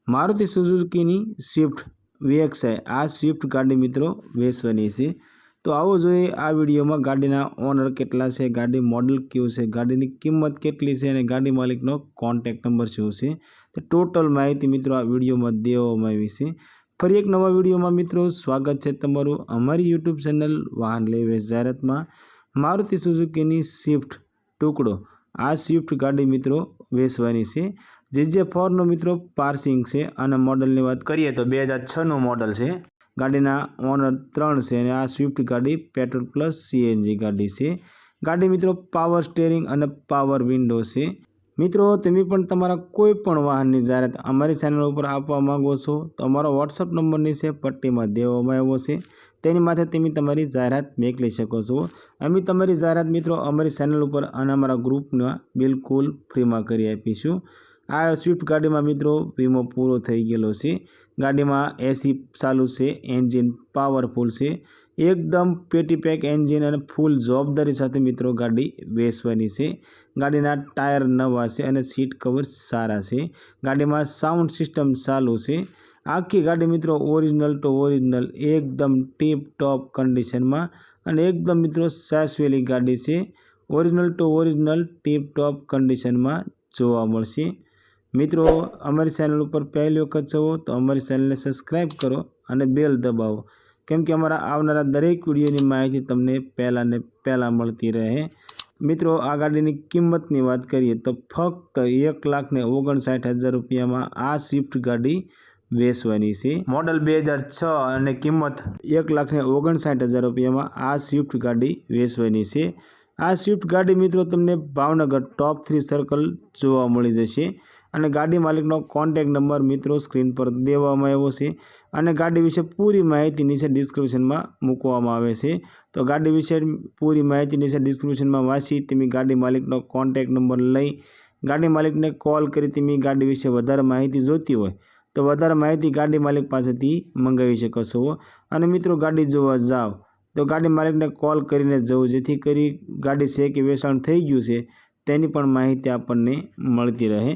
Maruti सुजुकीनी Swift VXI आ Swift गाड़ी मित्रों वेचवानी छे। तो आवो जोईए आ विडियोमां गाड़ीना ओनर केटला छे, गाड़ी मॉडल क्युं छे, गाड़ीनी किंमत केटली छे अने गाड़ी मालिकनो कॉन्टेक्ट नंबर शुं छे, तो टोटल माहिती मित्रों आ विडियोमां देवामां आवी छे। फरी एक नवा विडियोमां मित्रों स्वागत छे तमारुं अमारी यूट्यूब चेनल वाहन लई वेच जाहेरातमां। मारुति सुजुकीनी स्विफ्ट टुकड़ो आ स्विफ्ट गाड़ी मित्रों वेचवानी छे। GJ4 नो मित्रों पार्सिंग छे अने मॉडलनी वात करीए तो 2006 नो मॉडल छे। गाड़ीना ओनर 3 छे अने आ स्विफ्ट गाड़ी पेट्रोल प्लस CNG गाड़ी छे। गाड़ी मित्रों पावर स्टीयरिंग अने पावर विंडो छे। मित्रों तमे पण तमारा कोईपण वाहननी जाहेरात अमारी चेनल पर आपवा मांगो छो तो अमारो WhatsApp नंबर नीचे पट्टीमां देवामां आव्यो छे, तेनी माथे तमे तमारी जाहेरात मोकली शको छो। अमे तमारी जाहेरात मित्रों अमारी चेनल पर अने अमारा ग्रुपमां बिलकुल फ्रीमां करी आपीशुं। आ स्विफ्ट गाड़ी में मित्रों वीमो पूरो थई गेलो छे। गाड़ी में AC चालू छे, एंजीन पावरफुल छे, एकदम पेटी पेक एंजीन अने फूल जवाबदारी साथे मित्रों गाड़ी वेचवानी छे। गाड़ीना टायर नवा छे अने सीट कवर सारा छे। गाड़ी में साउंड सिस्टम चालू छे। आखी गाड़ी मित्रों ओरिजिनल टू ओरिजिनल एकदम टीप टॉप कंडीशन में अने एकदम मित्रों सासवेली गाड़ी छे। Original to original tip top condition में जोवा मळशे। मित्रों अमरी चेनल पर पहली वखत छो तो अमरी चेनल ने सब्सक्राइब करो और बेल दबावो, केम के अमरा आवनारा दरेक विडियोनी माहिती तमने पहला ने पहला मळती रहे। मित्रों आ गाड़ीनी किंमतनी वात करीए तो फक्त 1,59,000 रुपया में आ स्विफ्ट गाड़ी वेचवानी छे। मॉडल 2006 अने किंमत 1,59,000 रुपया में आ स्विफ्ट गाड़ी वेचवानी छे। आ स्विफ्ट गाड़ी मित्रों तमने भावनगर टॉप 3 सर्कल जोवा मळी जशे अने गाड़ी मालिकनो कॉन्टेक्ट नंबर मित्रों स्क्रीन पर देवामां आव्यो छे अने गाड़ी विषे पूरी माहिती नीचे डिस्क्रिप्शन में मूकवामां आवे छे। तो गाड़ी विषे पूरी माहिती नीचे डिस्क्रिप्शन में वाँची तमे गाड़ी मालिकनो कॉन्टेक्ट नंबर लई गाड़ी मालिक ने कॉल करी तमे गाड़ी विषे वधारे माहिती जोती होय तो वधारे माहिती गाड़ी मालिक पासेथी मंगावी शको छो। अने मित्रों गाड़ी जोवा जाओ तो गाड़ी मालिक ने कॉल करीने जवो, जेथी करी गाड़ी छे कि वेचाण थई गयुं छे तेनी पण माहिती आपणने मळती रहे।